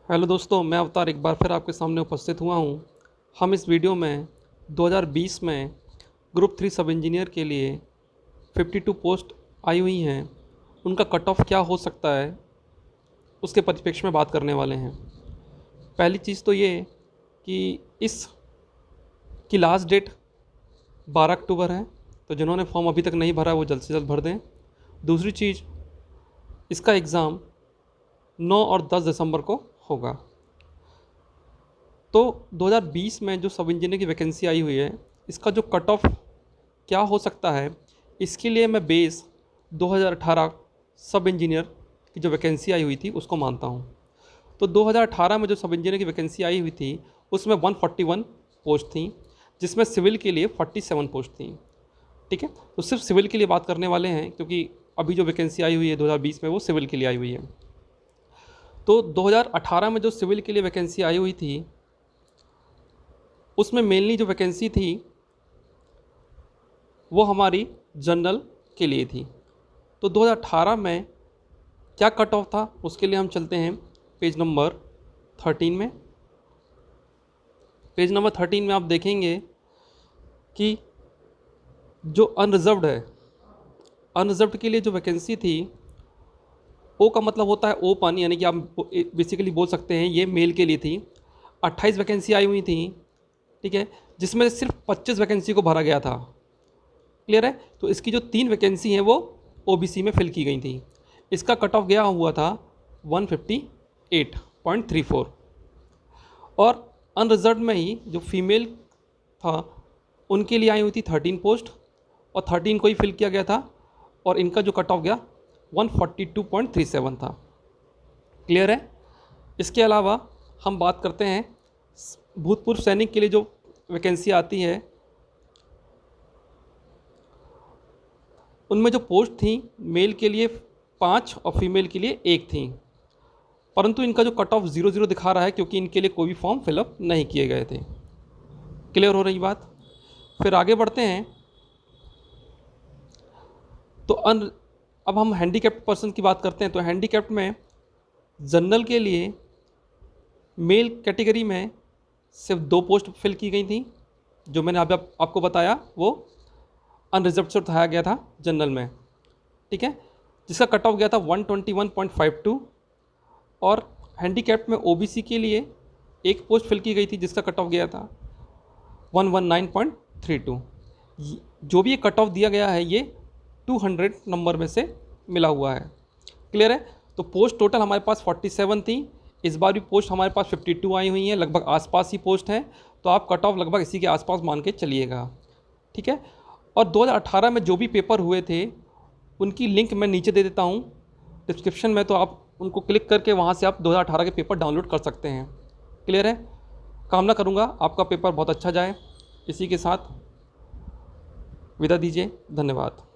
Hello दोस्तों, मैं अवतार एक बार फिर आपके सामने उपस्थित हुआ हूँ। हम इस वीडियो में 2020 में ग्रुप 3 सब इंजीनियर के लिए 52 पोस्ट आई हुई हैं, उनका कट ऑफ क्या हो सकता है उसके परिप्रेक्ष्य में बात करने वाले हैं। पहली चीज़ तो ये कि इस की लास्ट डेट 12 अक्टूबर है, तो जिन्होंने फॉर्म अभी तक नहीं भरा वो जल्द से जल्द भर दें। दूसरी चीज़, इसका एग्ज़ाम 9 और 10 दिसंबर को होगा। तो 2020 में जो सब इंजीनियर की वैकेंसी आई हुई है, इसका जो कट ऑफ क्या हो सकता है, इसके लिए मैं बेस 2018 सब इंजीनियर की जो वैकेंसी आई हुई थी उसको मानता हूँ। तो 2018 में जो सब इंजीनियर की वैकेंसी आई हुई थी उसमें 141 पोस्ट थी, जिसमें सिविल के लिए 47 पोस्ट थी। ठीक है, तो सिर्फ सिविल के लिए बात करने वाले हैं, क्योंकि अभी जो वैकेंसी आई हुई है 2020 में वो सिविल के लिए आई हुई है। तो 2018 में जो सिविल के लिए वैकेंसी आई हुई थी उसमें मेनली जो वैकेंसी थी वो हमारी जनरल के लिए थी। तो 2018 में क्या कट ऑफ था उसके लिए हम चलते हैं पेज नंबर 13 में। पेज नंबर 13 में आप देखेंगे कि जो अनरिजर्व्ड है, अनरिजर्व्ड के लिए जो वैकेंसी थी, ओ का मतलब होता है ओ पानी, यानी कि आप बेसिकली बोल सकते हैं ये मेल के लिए थी। 28 वैकेंसी आई हुई थी, ठीक है, जिसमें सिर्फ 25 वैकेंसी को भरा गया था। क्लियर है। तो इसकी जो 3 वैकेंसी हैं वो ओबीसी में फिल की गई थी। इसका कट ऑफ गया हुआ था 158.34। और अनरिजर्व में ही जो फीमेल था उनके लिए आई हुई थी 13 पोस्ट, और 13 को ही फिल किया गया था, और इनका जो कट ऑफ गया 142.37 था। क्लियर है। इसके अलावा हम बात करते हैं भूतपूर्व सैनिक के लिए जो वैकेंसी आती है, उनमें जो पोस्ट थी मेल के लिए 5 और फीमेल के लिए 1 थी, परंतु इनका जो कट ऑफ 00 दिखा रहा है क्योंकि इनके लिए कोई भी फॉर्म फिलअप नहीं किए गए थे। क्लियर हो रही बात। फिर आगे बढ़ते हैं। तो अब हम हैंडीकैप्ड पर्सन की बात करते हैं। तो हैंडीकैप्ड में जनरल के लिए मेल कैटेगरी में सिर्फ 2 पोस्ट फिल की गई थी, जो मैंने अभी आपको बताया वो अनरिजर्व से उठाया गया था जनरल में। ठीक है, जिसका कट ऑफ गया था 121.52। और हैंडीकैप्ड में ओबीसी के लिए 1 पोस्ट फिल की गई थी जिसका कट ऑफ गया था 119.32। जो भी ये कट ऑफ दिया गया है ये 200 नंबर में से मिला हुआ है। क्लियर है। तो पोस्ट टोटल हमारे पास 47 थी, इस बार भी पोस्ट हमारे पास 52 आई हुई हैं, लगभग आसपास ही पोस्ट हैं, तो आप कट ऑफ लगभग इसी के आसपास मान के चलिएगा। ठीक है। और 2018 में जो भी पेपर हुए थे उनकी लिंक मैं नीचे दे देता हूँ डिस्क्रिप्शन में, तो आप उनको क्लिक करके वहाँ से आप 2018 के पेपर डाउनलोड कर सकते हैं। क्लियर है। कामना करूँगा आपका पेपर बहुत अच्छा जाए। इसी के साथ विदा दीजिए। धन्यवाद।